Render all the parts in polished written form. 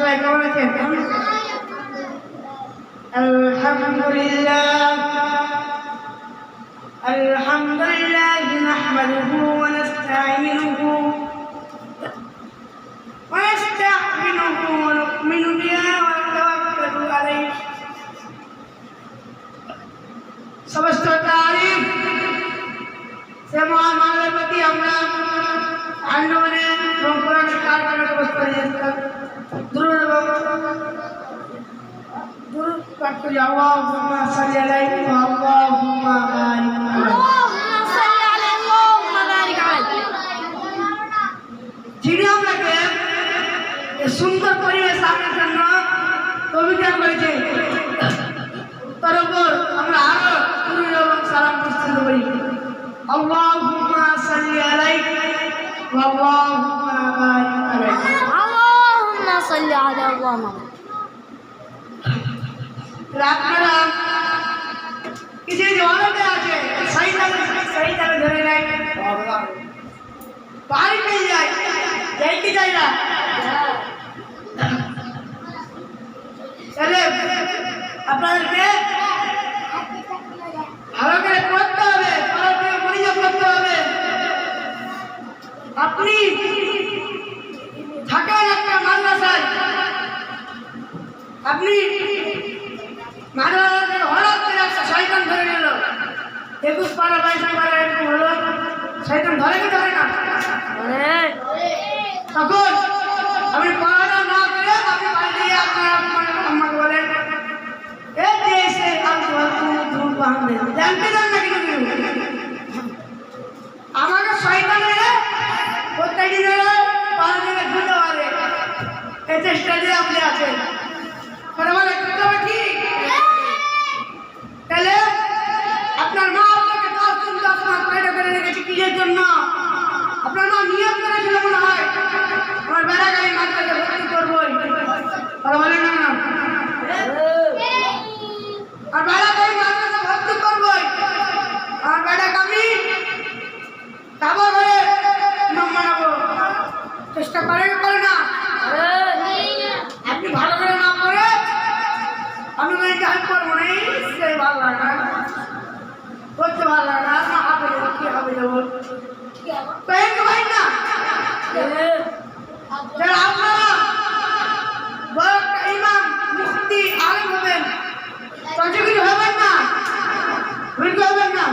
সবাই কেমন আছেন? আলহামদুলিল্লাহ নাহমাদুহু ওয়া নাস্তাঈনুহু ওয়া নাস্তাগফিরুহু ওয়া নু'মিনু বিহি ওয়া নাতাওয়াক্কালু আলাইহি। সমস্ত তারিফ সে মহান মানবের প্রতি আমরা আন্দোলনে এবং কোরআনের কারখানা ব্যবস্থা নিয়েছিলাম। পাঠ করি আল্লাহুম্মা সাল্লি আলাইহি ওয়া আল্লাহুম্মা বারিক আলাইহি। যিনি আপনাকে সুন্দর পরিবেশ আপনার জন্য কবিতা করেছে, তার উপর আমরা আরো দুরূদ এবং সালাম প্রস্তুত করি। আল্লাহুম্মা সাল্লি আলাইহি ওয়া আল্লাহুম্মা বারিক আলাইহি। আল্লাহুম্মা সাল্লি আলা মুহাম্মাদ। আপনারা কিছু জওয়ানতে আছে শহীদ ধরে নেয়, বাড়ি পেয়ে যায়, যাইতে চাই না। তাহলে আপনাদেরকে ভালো করে পড়তে হবে, ভালো করে মনোযোগ করতে হবে। আপনি থাকেন একটা মাদ্রাসায়, আপনি মাদ্রাসার হঠাৎ করে একটা শয়তান ধরে নিল, 21 পারা 22 পারা এরকম হলো, শয়তান ধরে কি ধরে না? তখন আপনি পড়াটা না করে আপনি বাড়ি দিয়ে আপনার আম্মাকে বলেন, জানতে চান না কিন্তু আমাকে শয়তান এলে প্রত্যেকদিন পাঁচ দিনে ধুতে পারে, এই চেষ্টা দিয়ে আপনি আছেন। ঠিক তাহলে আপনার মা আপনাকে 10 দিন 10 মাস পয়দা করে রেখেছে কিসের জন্য? আপনার মা নিয়ম করেছিল মনে হয় আমার বেড়াগাড়ি মাদ্রাসা ভর্তি করবই, কথা বলেন না? আর বেড়াগাড়ি মাদ্রাসা ভর্তি করবই, আমার বেড়াকে আমি যাবো করে নাম বানাবো, চেষ্টা করে না? আপনি ভালো করে নাম করে আমি জাহাজ করবো না, সেই ভালো লাগে না, করতে ভালো লাগে না, হাতে দেবো কি হবে দেবো ভাই না। আপনারা বড় ইমাম মুফতি আলেম হবেন, প্রযোগী হবেন না, ভুল হবেন না।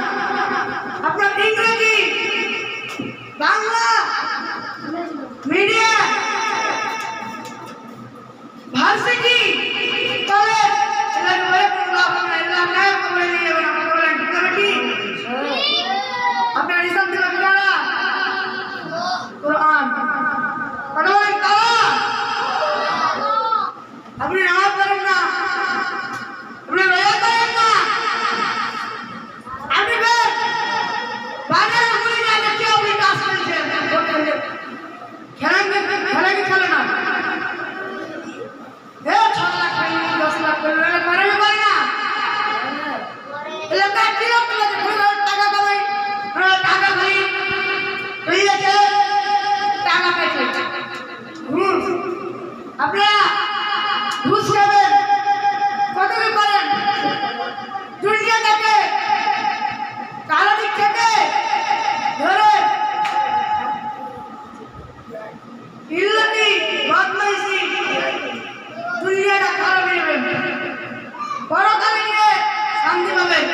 আপনার ইংরেজি বাংলা মিডিয়া ভার্সিটি তবে আপনার ইসলাম দিল কারা? কোরআন। আপনি নামাজ পড়েন না, আপনি রোজা করেন না, আপনি বাজারে ঘুরে না দেখি আপনি কাজ করেছেন, খেলা কি খেলে না? 6 লাখ 10 লাখ করে পারে না, এলাকায় কি লোক টাকা কামাই, টাকা খালি হয়ে যাচ্ছে, টাকা পেয়েছে ঘুষ। আপনারা ঘুষ খাবেন, কত কি করেন? দুনিয়া থেকে কালো দিক থেকে ধরে ইল্লাতি বদমাইশি দুনিয়াটা খারাপ নেবেন, বড় কালে নিয়ে শান্তি পাবেন।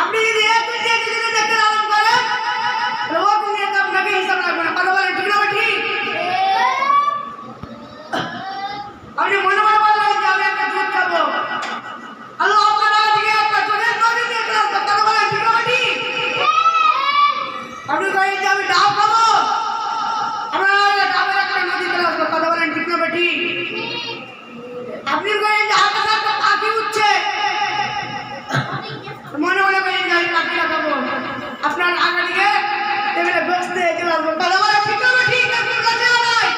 আপনি যদি দেখতে আরম্ভ করেন ও দুনিয়াতে আপনাকে হিসাব রাখবে না, কথা বলেন ঠিক না? ঠিক আপনি মনে মনে বললেন যে আমি একটা দুধ খাবো, আল্লাহ আপনার দিকে একটা দুধের নদী দিয়ে আসবে, কথা বলেন ঠিক না? ঠিক আপনি বলেন যে আমি ডাব খাবো, আপনার ডাবের একটা নদী চলে আসবে, কথা বলেন ঠিক না? ঠিক আপনি বলেন যে আকাশে একটা পাখি উঠছে, মনে মনে করেন যে আমি পাখি লাগাবো, আপনার আগে দিকে টেবিলে বসতে চলে আসবো, কথা বলেন ঠিক না? ঠিক আপনার কাছে নয়,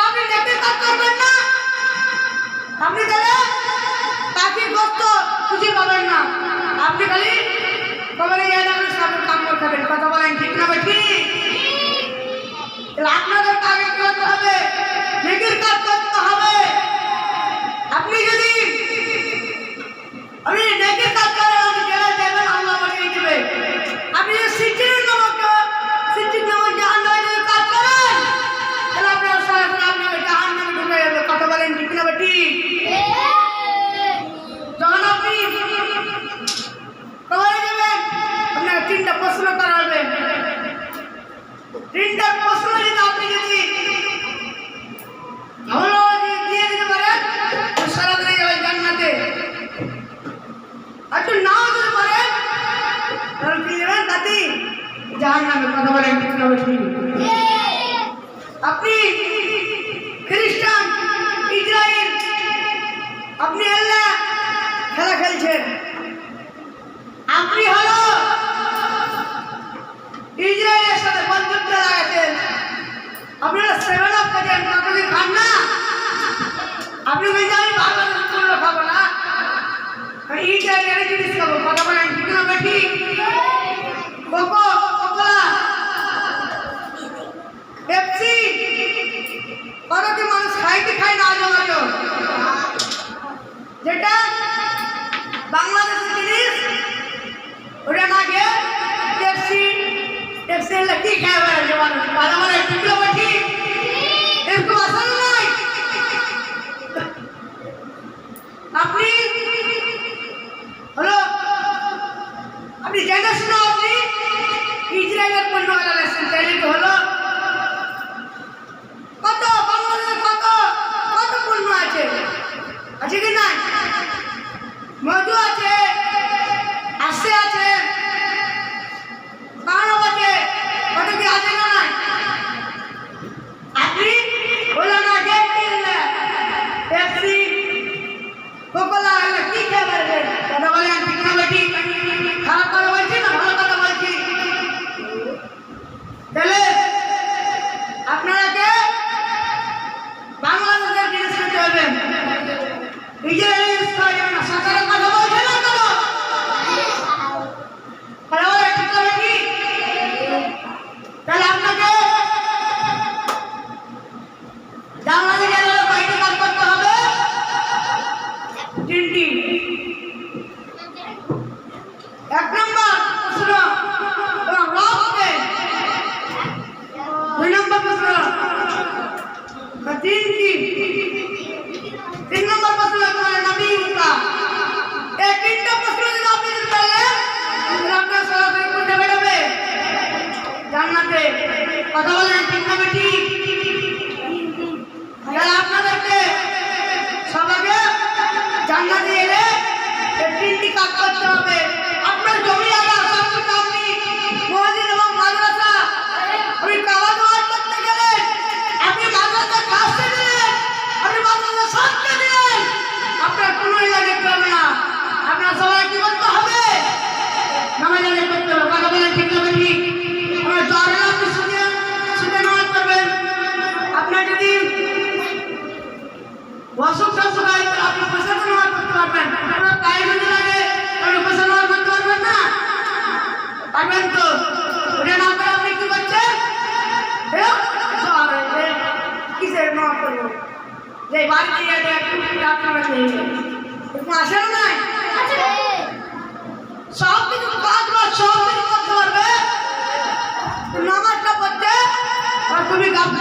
আপনি দেখতে কাজ করবেন না, আপনি তাহলে পাখির গোস্ত খুশি পাবেন না, আপনি খালি কবরে গিয়ে আপনি সাপের কামড় খাবেন, কথা বলেন ঠিক না? ঠিক আপনাদের আগে কি করতে হবে? প্রশ্ন করা হবে। 3টা প্রশ্ন যদি ভালো দিয়ে দিতে পারেন সারা দিনে যাবেন জান্নাতে। আর যদি নাও দিতে পারেন তাহলে কি যাবেন তাতে জাহান্নামে। কথা বলেন ঠিক না ঠিক? আপনি খ্রিস্টান, ইসরায়েল, আপনি আল্লাহ খেলা খেলছেন। আপনি হলো ইসরায়েলের সাথে বন্ধুত্ব লাগাচ্ছেন। আপনারা 7 খাচ্ছেন, আপনি খান না। আপনি বলছেন আমি বাংলাদেশ তুল্য খাবো না, আমি ইসরায়েলের জিনিস খাবো। কথা বলেন ঠিক না ঠিক? কোকো, কোকোলা, পেপসি কত কি মানুষ খাইতে খায় না জমাজ, যেটা বাংলাদেশের জিনিস ওটা না খেয়ে পেপসি পেপসি কি খায় মানুষ। কথা বলে ঠিক না ঠিক? এরকম আসল নয়। আপনি হলো আপনি জেনে শুনো আপনি ইসরায়েলের পণ্য লাগাচ্ছেন, তাইলে তো হলো কত বাংলাদেশে কত কত পণ্য আছে, আছে কি নাই? মধু আছে, আশে আছে, মানব আছে, কত কি আছে না নাই? আপনি বললেন না পেপসি, কোকোলা কি খেয়ে পারবেন? কথা বলেন ঠিক না ঠিক? খারাপ কথা বলছি না ভালো কথা বলছি? তাহলে আপনারাকে বাংলাদেশের জিনিস খেতে হবে, ইসরায়েলি জিনিস খাওয়া যাবে না। সরকারের কথা বলছে না কেন? কথা বলে ঠিক হবে কি? তাহলে আপনাকে বাংলাদেশের বাইরে কাজ করতে হবে 3টি। 1 নম্বর প্রশ্ন এবং রবকে 2 নম্বর প্রশ্ন 3 নম্বর প্রশ্ন তোমার নবী কা। এই 3টা প্রশ্ন যদি আপনি দিতে পারলেন তাহলে আপনার সরাসরি কোনটা বেরোবে? জান্নাতে। কথা বলেন ঠিক না ঠিক? তাহলে আপনাদেরকে সবাইকে জান্নাতে এলে এই 3টি কাজ করতে হবে। আপনার জমি জায়গা সব কিছু আপনি মসজিদ এবং মাদ্রাসা, আপনি কাবা দোয়া করতে গেলেন, আপনি মাদ্রাসা খাসতে দিলেন, আপনি মাদ্রাসা সাজতে দিলেন, আপনার কোনো ইলাজ করতে হবে না। আপনার সবাই কি করতে হবে? নামাজ আদায় করতে হবে। কথা বলেন ঠিক না ঠিক? আপনার জ্বর হলে আপনি শুধু নামাজ পড়বেন। আপনার যদি অসুখ টসুখ হয় তাহলে আপনি পয়সা নামাজ পড়তে পারবেন। আপনার পায়ে যদি লাগে আপনি পয়সা নামাজ পড়তে পারবেন না? পারবেন তো? ওটা না করে আপনি কি করছেন? কিসের নামাজ পড়বো যে বাড়িতে আসে না? সব কিছু কাজ বাজ সব কিছু করতে পারবে, নামাজটা পড়তে আর তুমি গাছ